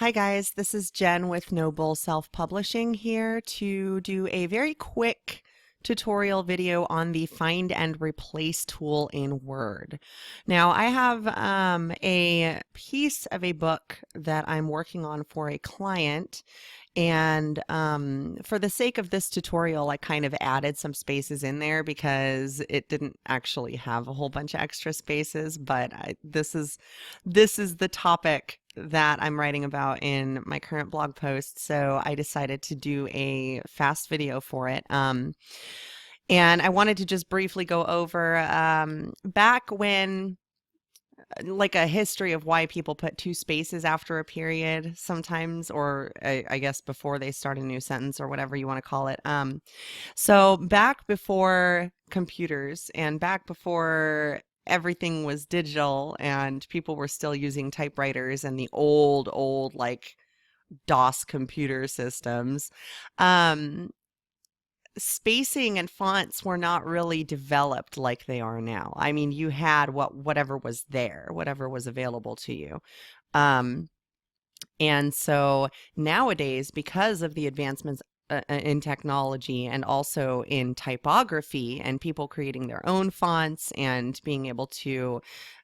Hi guys, this is Jen with Noble Self-Publishing here to do a very quick tutorial video on the Find and Replace tool in Word. Now I have a piece of a book that I'm working on for a client, and for the sake of this tutorial, I kind of added some spaces in there because it didn't actually have a whole bunch of extra spaces, but this is the topic that I'm writing about in my current blog post, so I decided to do a fast video for it. And I wanted to just briefly go over back when, like, a history of why people put two spaces after a period sometimes, or I guess before they start a new sentence or whatever you want to call it. So back before computers and back before everything was digital and people were still using typewriters and the old like DOS computer systems, um, spacing and fonts were not really developed like they are now. I mean, you had whatever was there, whatever was available to you. Um, and so nowadays, because of the advancements in technology and also in typography and people creating their own fonts and being able to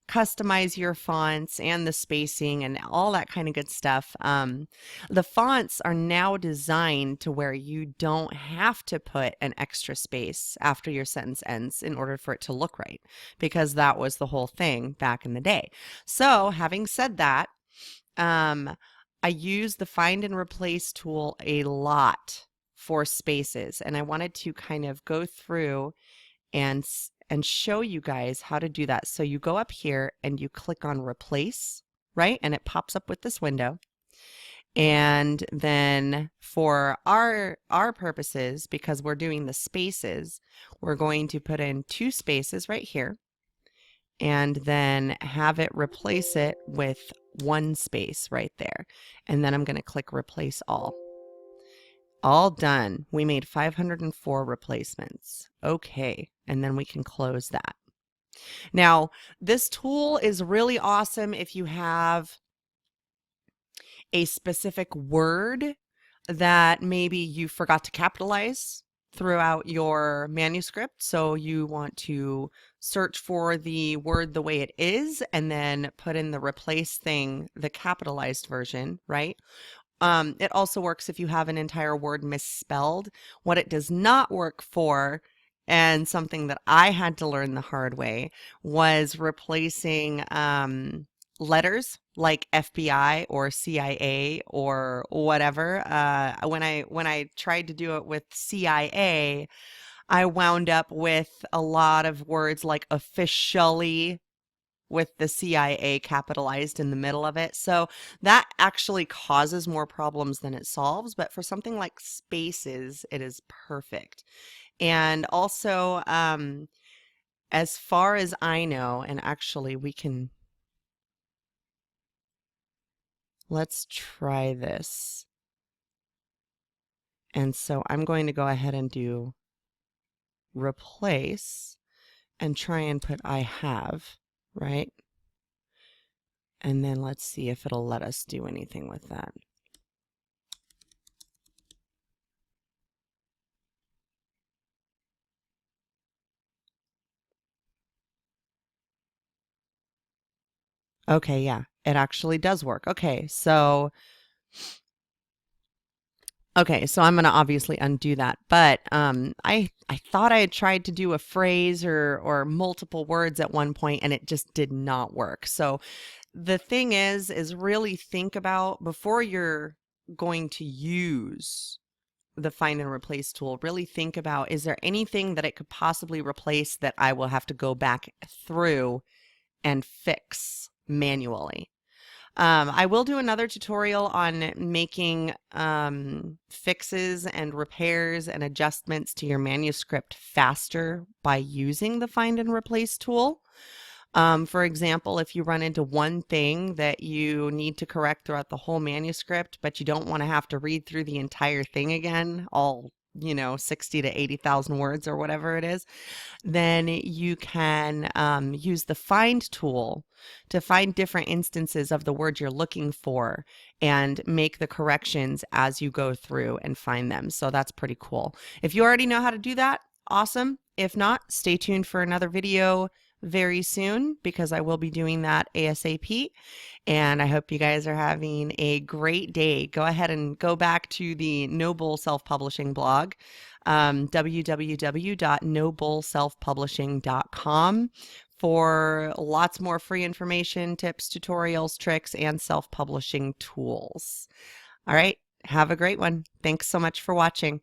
customize your fonts and the spacing and all that kind of good stuff, the fonts are now designed to where you don't have to put an extra space after your sentence ends in order for it to look right, because that was the whole thing back in the day. So having said that, I use the Find and Replace tool a lot for spaces, and I wanted to kind of go through and show you guys how to do that. So you go up here and you click on Replace, right? And it pops up with this window. And then for our purposes, because we're doing the spaces, we're going to put in two spaces right here and then have it replace it with one space right there. And then I'm going to click Replace All. All done. We made 504 replacements. Okay, and then we can close that. Now, this tool is really awesome if you have a specific word that maybe you forgot to capitalize throughout your manuscript. So you want to search for the word the way it is and then put in the replace thing, the capitalized version, right? It also works if you have an entire word misspelled. What it does not work for, and something that I had to learn the hard way, was replacing letters like FBI or CIA or whatever. When I tried to do it with CIA, I wound up with a lot of words like officially with the CIA capitalized in the middle of it. So that actually causes more problems than it solves. But for something like spaces, it is perfect. And also, as far as I know, and actually let's try this. And so I'm going to go ahead and do replace and try and put I have, right? And then let's see if it'll let us do anything with that. Okay, yeah, it actually does work. Okay, so I'm going to obviously undo that, but I thought I had tried to do a phrase or multiple words at one point, and it just did not work. So the thing is really think about, before you're going to use the Find and Replace tool, really think about, is there anything that it could possibly replace that I will have to go back through and fix manually? I will do another tutorial on making fixes and repairs and adjustments to your manuscript faster by using the Find and Replace tool. For example, if you run into one thing that you need to correct throughout the whole manuscript, but you don't want to have to read through the entire thing again, all 60 to 80,000 words or whatever it is, then you can use the find tool to find different instances of the word you're looking for and make the corrections as you go through and find them. So that's pretty cool. If you already know how to do that, awesome. If not, stay tuned for another video very soon because I will be doing that ASAP. And I hope you guys are having a great day. Go ahead and go back to the No Bull Self-Publishing blog, www.nobullselfpublishing.com, for lots more free information, tips, tutorials, tricks, and self-publishing tools. All right, have a great one. Thanks so much for watching.